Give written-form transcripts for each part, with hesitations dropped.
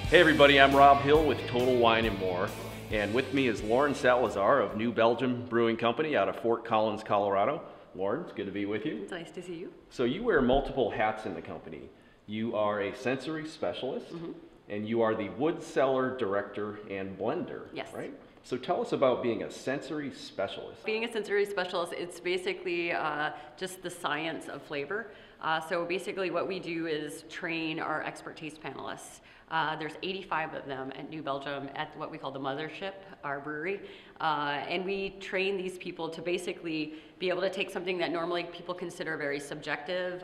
Hey everybody, I'm Rob Hill with Total Wine and More, and with me is Lauren Salazar of New Belgium Brewing Company out of Fort Collins, Colorado. Lauren, it's good to be with you. It's nice to see you. So you wear multiple hats in the company. You are a sensory specialist, and you are the wood cellar director and blender, Yes. right? So tell us about being a sensory specialist. Being a sensory specialist, it's basically just the science of flavor. So basically what we do is train our expert taste panelists. There's 85 of them at New Belgium at what we call the mothership, our brewery. And we train these people to basically be able to take something that normally people consider very subjective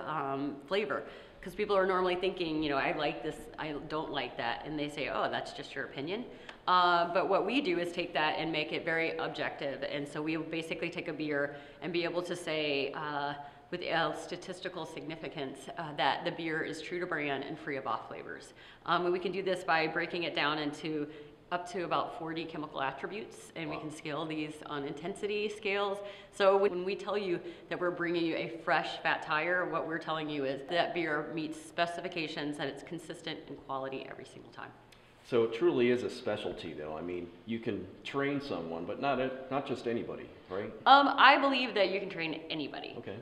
flavor. Because people are normally thinking, you know, I like this, I don't like that. And they say, oh, that's just your opinion. But what we do is take that and make it very objective. And so we basically take a beer and be able to say, with statistical significance, that the beer is true to brand and free of off flavors. And we can do this by breaking it down into up to about 40 chemical attributes, and we can scale these on intensity scales. So when we tell you that we're bringing you a fresh fat tire, what we're telling you is that beer meets specifications, that it's consistent in quality every single time. So it truly is a specialty, though. I mean, you can train someone, but not just anybody, right? I believe that you can train anybody. Okay.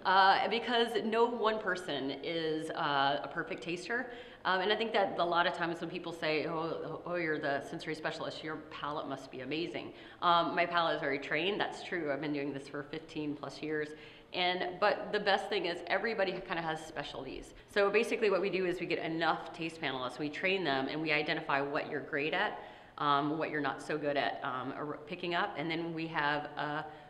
Because no one person is a perfect taster. And I think that a lot of times when people say, oh, you're the sensory specialist, your palate must be amazing. My palate is very trained. That's true. I've been doing this for 15 plus years. But the best thing is everybody kind of has specialties. So basically what we do is we get enough taste panelists, we train them, and we identify what you're great at, what you're not so good at picking up, and then we have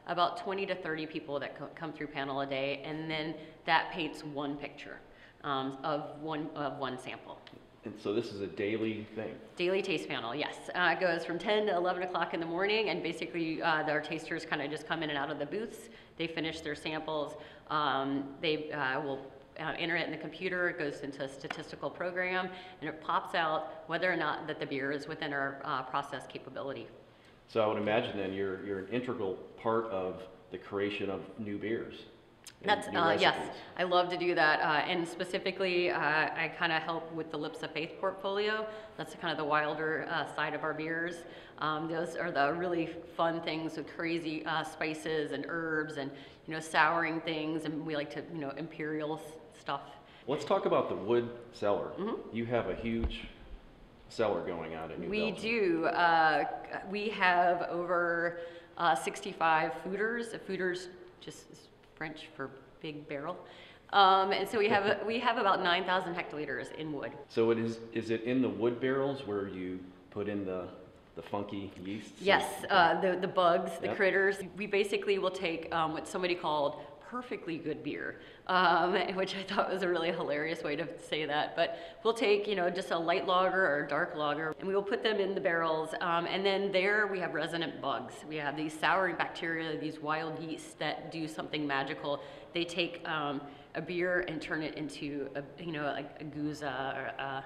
about 20 to 30 people that come through panel a day, and then that paints one picture of one sample. And so this is a daily thing? Daily taste panel, yes. It goes from 10 to 11 o'clock in the morning, and basically our tasters kind of just come in and out of the booths. They finish their samples. They will enter it in the computer. It goes into a statistical program, and it pops out whether or not that the beer is within our process capability. So I would imagine then you're an integral part of the creation of new beers. That's, yes, I love to do that, and specifically I kind of help with the Lips of Faith portfolio. That's kind of the wilder side of our beers. Those are the really fun things with crazy spices and herbs and, you know, souring things, and we like to, you know, imperial stuff. Let's talk about the wood cellar. You have a huge cellar going on in New Belgium. We do. We have over 65 fooders. A fooders just French for big barrel, and so we have about 9,000 hectoliters in wood. So is it in the wood barrels where you put in the funky yeasts? Yes, the bugs, the critters. We basically will take what somebody called perfectly good beer, which I thought was a really hilarious way to say that. But we'll take, you know, just a light lager or a dark lager, and we will put them in the barrels. And then there we have resident bugs. We have these souring bacteria, these wild yeasts that do something magical. They take a beer and turn it into like a guza or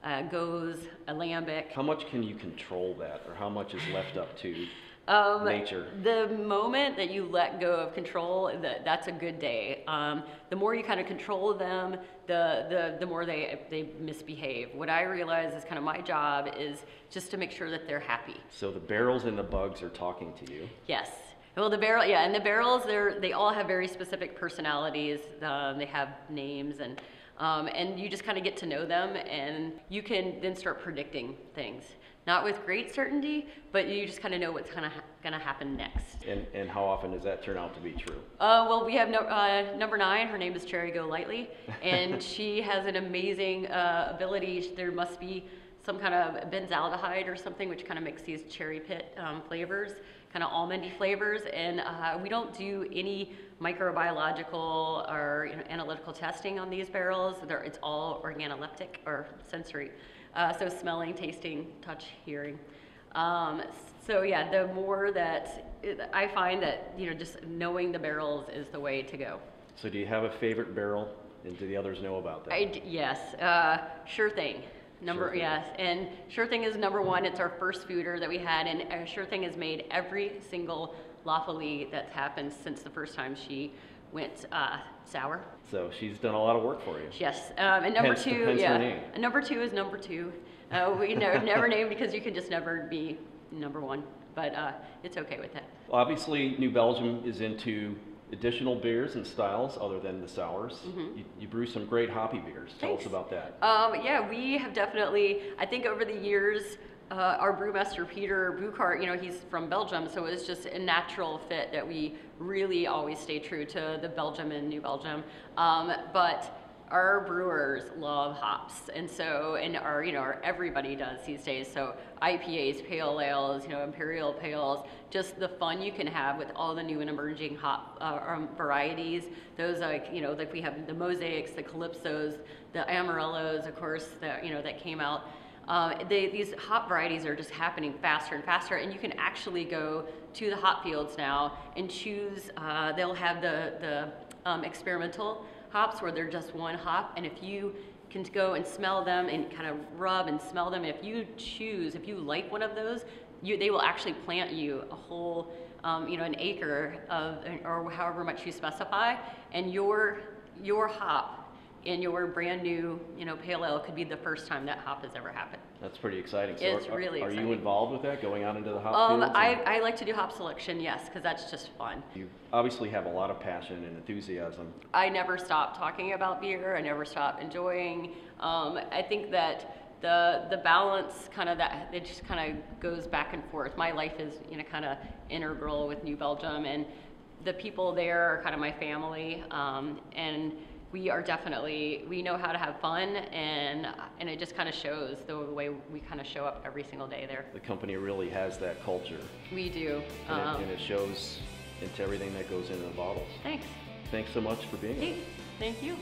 a goes, a lambic. How much can you control that, or how much is left up to nature? The moment that you let go of control, that's a good day. The more you kind of control them, the more they misbehave. What I realize is kind of my job is just to make sure that they're happy. So the barrels and the bugs are talking to you? Yes. Well, the barrels, they all have very specific personalities. They have names, and you just kind of get to know them, and you can then start predicting things. Not with great certainty, but you just kind of know what's kind of going to happen next. And how often does that turn out to be true? Well, we have number 9. Her name is Cherry Go Lightly, and she has an amazing ability. There must be some kind of benzaldehyde or something which kind of makes these cherry pit flavors, kind of almondy flavors, and we don't do any microbiological or analytical testing on these barrels. It's all organoleptic or sensory. So smelling, tasting, touch, hearing. So yeah, the more that I find that, you know, just knowing the barrels is the way to go. So do you have a favorite barrel, and do the others know about that? Yes, Sure Thing. Yes, and Sure Thing is number 1. It's our first fooder that we had, and Sure Thing has made every single Lafayette that's happened since the first time she went sour. So she's done a lot of work for you. Yes, and number hence, 2, hence yeah, her name. And number 2 is number 2. We never name because you can just never be number one, but it's okay with that. Obviously, New Belgium is into additional beers and styles other than the sours. You brew some great hoppy beers. Tell us about that. Yeah, we have definitely, I think over the years, our brewmaster Peter Buchart, he's from Belgium, so it was just a natural fit that we really always stay true to the Belgium and New Belgium. But our brewers love hops, and our everybody does these days. So IPAs, pale ales, imperial pales, just the fun you can have with all the new and emerging hop varieties. Those like we have the mosaics, the calypsos, the amarellos, of course, that came out. These hop varieties are just happening faster and faster, and you can actually go to the hop fields now and choose. They'll have the experimental hops where they're just one hop, and if you can go and smell them and kind of rub and smell them, if you like one of those, they will actually plant you a whole, an acre of, or however much you specify, and your hop in your brand new, pale ale could be the first time that hop has ever happened. That's pretty exciting. So it's really exciting. Are you involved with that, going out into the hop fields? I like to do hop selection, yes, because that's just fun. You obviously have a lot of passion and enthusiasm. I never stop talking about beer. I never stop enjoying. I think that the balance it just kind of goes back and forth. My life is kind of integral with New Belgium, and the people there are kind of my family, and we know how to have fun, and it just kind of shows the way we kind of show up every single day there. The company really has that culture. We do. And it shows into everything that goes into the bottles. Thanks. Thanks so much for being here. Thank you.